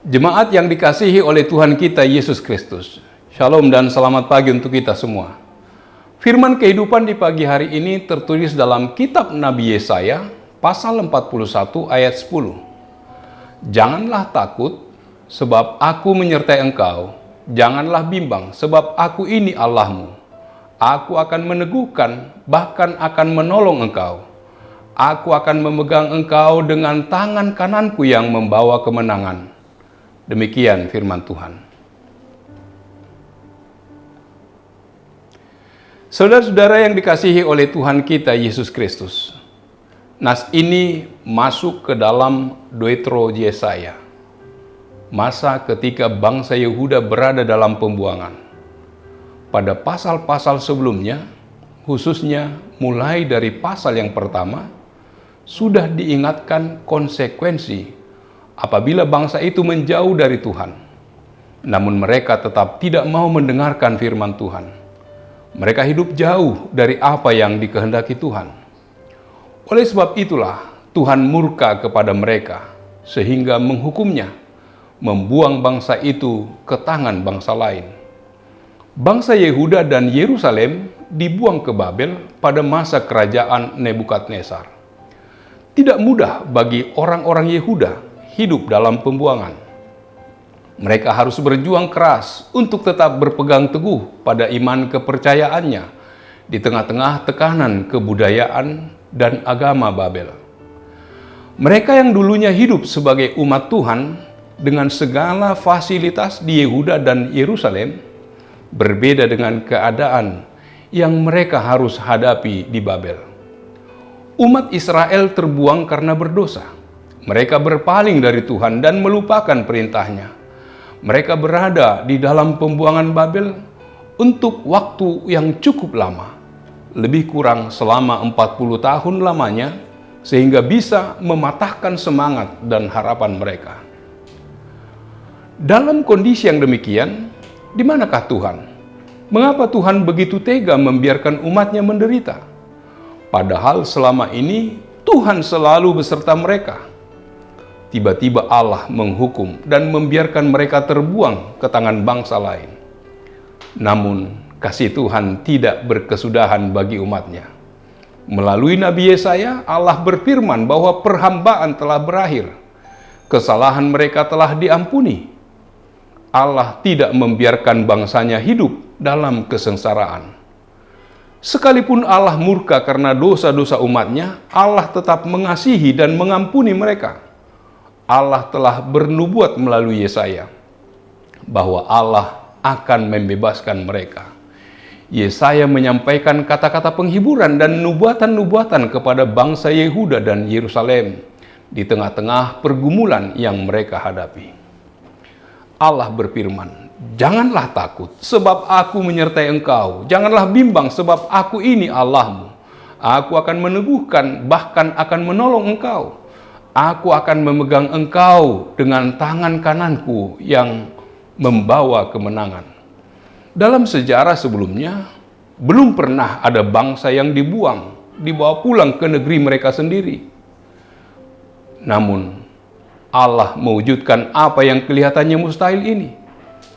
Jemaat yang dikasihi oleh Tuhan kita Yesus Kristus, Shalom dan selamat pagi untuk kita semua. Firman kehidupan di pagi hari ini tertulis dalam kitab Nabi Yesaya, pasal 41 ayat 10. Janganlah takut, sebab aku menyertai engkau. Janganlah bimbang, sebab aku ini Allahmu. Aku akan meneguhkan, bahkan akan menolong engkau. Aku akan memegang engkau dengan tangan kananku yang membawa kemenangan. Demikian firman Tuhan. Saudara-saudara yang dikasihi oleh Tuhan kita Yesus Kristus, nas ini masuk ke dalam Deutero Yesaya, masa ketika bangsa Yehuda berada dalam pembuangan. Pada pasal-pasal sebelumnya, khususnya mulai dari pasal yang pertama, sudah diingatkan konsekuensi apabila bangsa itu menjauh dari Tuhan. Namun mereka tetap tidak mau mendengarkan firman Tuhan. Mereka hidup jauh dari apa yang dikehendaki Tuhan. Oleh sebab itulah Tuhan murka kepada mereka sehingga menghukumnya, membuang bangsa itu ke tangan bangsa lain. Bangsa Yehuda dan Yerusalem dibuang ke Babel pada masa kerajaan Nebukadnezar. Tidak mudah bagi orang-orang Yehuda hidup dalam pembuangan. Mereka harus berjuang keras untuk tetap berpegang teguh pada iman kepercayaannya di tengah-tengah tekanan kebudayaan dan agama Babel. Mereka yang dulunya hidup sebagai umat Tuhan dengan segala fasilitas di Yehuda dan Yerusalem berbeda dengan keadaan yang mereka harus hadapi di Babel. Umat Israel terbuang karena berdosa. Mereka berpaling dari Tuhan dan melupakan perintahnya. Mereka berada di dalam pembuangan Babel untuk waktu yang cukup lama, lebih kurang selama 40 tahun lamanya, sehingga bisa mematahkan semangat dan harapan mereka. Dalam kondisi yang demikian, di manakah Tuhan? Mengapa Tuhan begitu tega membiarkan umatnya menderita? Padahal selama ini Tuhan selalu beserta mereka. Tiba-tiba Allah menghukum dan membiarkan mereka terbuang ke tangan bangsa lain. Namun, kasih Tuhan tidak berkesudahan bagi umatnya. Melalui Nabi Yesaya, Allah berfirman bahwa perhambaan telah berakhir. Kesalahan mereka telah diampuni. Allah tidak membiarkan bangsanya hidup dalam kesengsaraan. Sekalipun Allah murka karena dosa-dosa umatnya, Allah tetap mengasihi dan mengampuni mereka. Allah telah bernubuat melalui Yesaya bahwa Allah akan membebaskan mereka. Yesaya menyampaikan kata-kata penghiburan dan nubuatan-nubuatan kepada bangsa Yehuda dan Yerusalem di tengah-tengah pergumulan yang mereka hadapi. Allah berfirman, "Janganlah takut, sebab aku menyertai engkau. Janganlah bimbang, sebab aku ini Allahmu. Aku akan meneguhkan, bahkan akan menolong engkau. Aku akan memegang engkau dengan tangan kananku yang membawa kemenangan." Dalam sejarah sebelumnya, belum pernah ada bangsa yang dibawa pulang ke negeri mereka sendiri. Namun, Allah mewujudkan apa yang kelihatannya mustahil ini.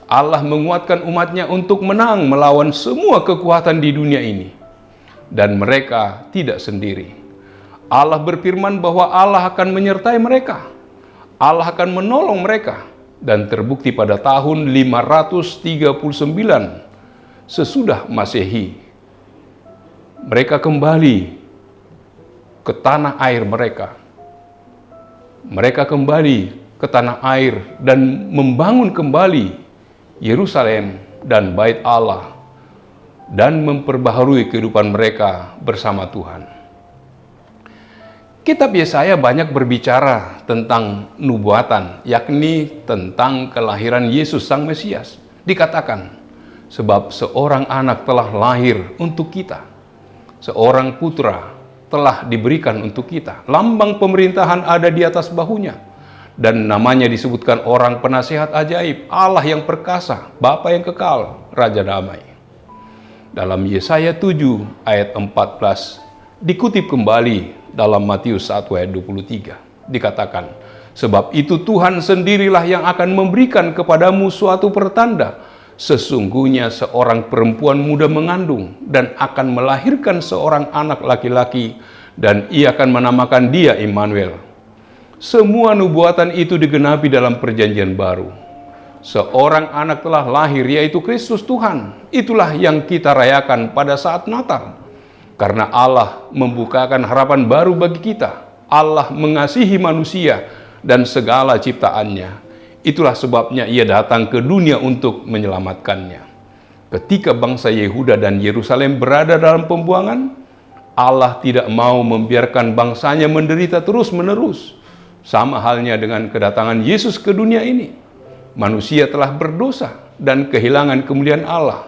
Allah menguatkan umatnya untuk menang melawan semua kekuatan di dunia ini. Dan mereka tidak sendiri. Allah berfirman bahwa Allah akan menyertai mereka. Allah akan menolong mereka. Dan terbukti pada tahun 539 sesudah Masehi. Mereka kembali ke tanah air mereka. Mereka kembali ke tanah air dan membangun kembali Yerusalem dan Bait Allah. Dan memperbaharui kehidupan mereka bersama Tuhan. Kitab Yesaya banyak berbicara tentang nubuatan, yakni tentang kelahiran Yesus Sang Mesias. Dikatakan, sebab seorang anak telah lahir untuk kita, seorang putra telah diberikan untuk kita. Lambang pemerintahan ada di atas bahunya, dan namanya disebutkan Orang Penasehat Ajaib, Allah yang perkasa, Bapa yang kekal, Raja Damai. Dalam Yesaya 7 ayat 14 dikutip kembali dalam Matius 1 ayat 23. Dikatakan, Sebab itu Tuhan sendirilah yang akan memberikan kepadamu suatu pertanda. Sesungguhnya seorang perempuan muda mengandung dan akan melahirkan seorang anak laki-laki, dan ia akan menamakan dia Immanuel. Semua nubuatan itu digenapi dalam perjanjian baru. Seorang anak telah lahir, yaitu Kristus Tuhan. Itulah yang kita rayakan pada saat Natal. Karena Allah membukakan harapan baru bagi kita. Allah mengasihi manusia dan segala ciptaannya. Itulah sebabnya ia datang ke dunia untuk menyelamatkannya. Ketika bangsa Yehuda dan Yerusalem berada dalam pembuangan, Allah tidak mau membiarkan bangsanya menderita terus-menerus. Sama halnya dengan kedatangan Yesus ke dunia ini. Manusia telah berdosa dan kehilangan kemuliaan Allah.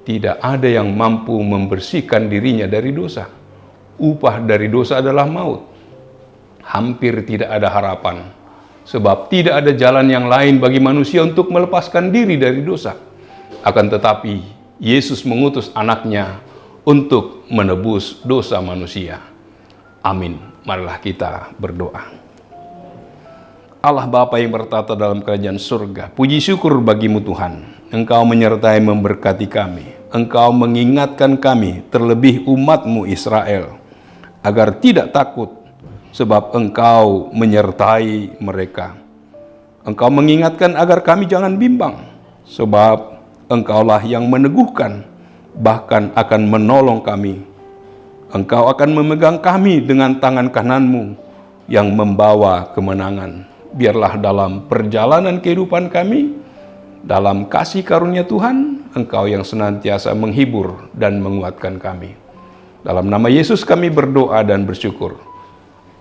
Tidak ada yang mampu membersihkan dirinya dari dosa. Upah dari dosa adalah maut. Hampir tidak ada harapan, sebab tidak ada jalan yang lain bagi manusia untuk melepaskan diri dari dosa. Akan tetapi, Yesus mengutus anaknya untuk menebus dosa manusia. Amin. Marilah kita berdoa. Allah Bapa yang bertata dalam kerajaan surga, puji syukur bagimu Tuhan. Engkau menyertai memberkati kami. Engkau mengingatkan kami, terlebih umat-Mu Israel, agar tidak takut, sebab Engkau menyertai mereka. Engkau mengingatkan agar kami jangan bimbang, sebab Engkaulah yang meneguhkan, bahkan akan menolong kami. Engkau akan memegang kami dengan tangan kanan-Mu yang membawa kemenangan. Biarlah dalam perjalanan kehidupan kami, dalam kasih karunia Tuhan, Engkau yang senantiasa menghibur dan menguatkan kami. Dalam nama Yesus kami berdoa dan bersyukur.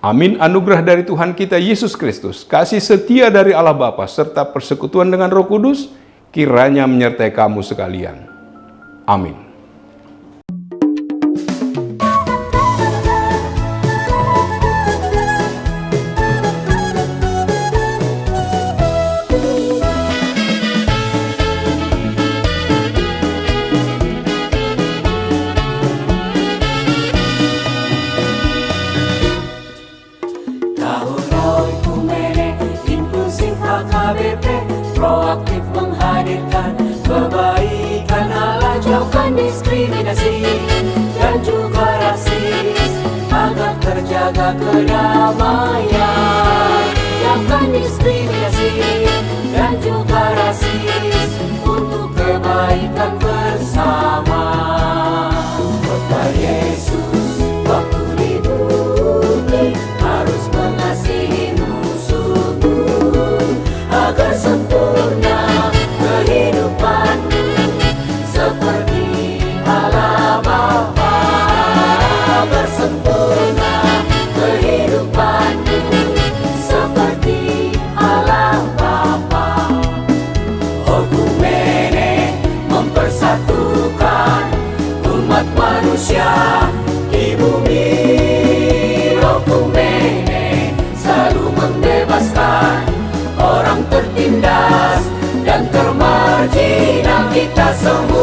Amin. Anugerah dari Tuhan kita Yesus Kristus, kasih setia dari Allah Bapa, serta persekutuan dengan Roh Kudus, kiranya menyertai kamu sekalian. Amin. Proaktif menghadirkan kebaikan Allah, jauhkan diskriminasi dan juga rasis, agar terjaga kedamaian. Jauhkan diskriminasi dan juga rasis, untuk kebaikan bersama. Kota Yesus waktu di bumi harus mengasihi musuhmu, agar sempurna kehidupanmu seperti Allah Bapa. Agar sempurna kehidupanmu seperti Allah Bapa. Okumene mempersatukan umat manusia di bumi. Okumene selalu membebaskan orang tertindas dan termarginal. Kita semua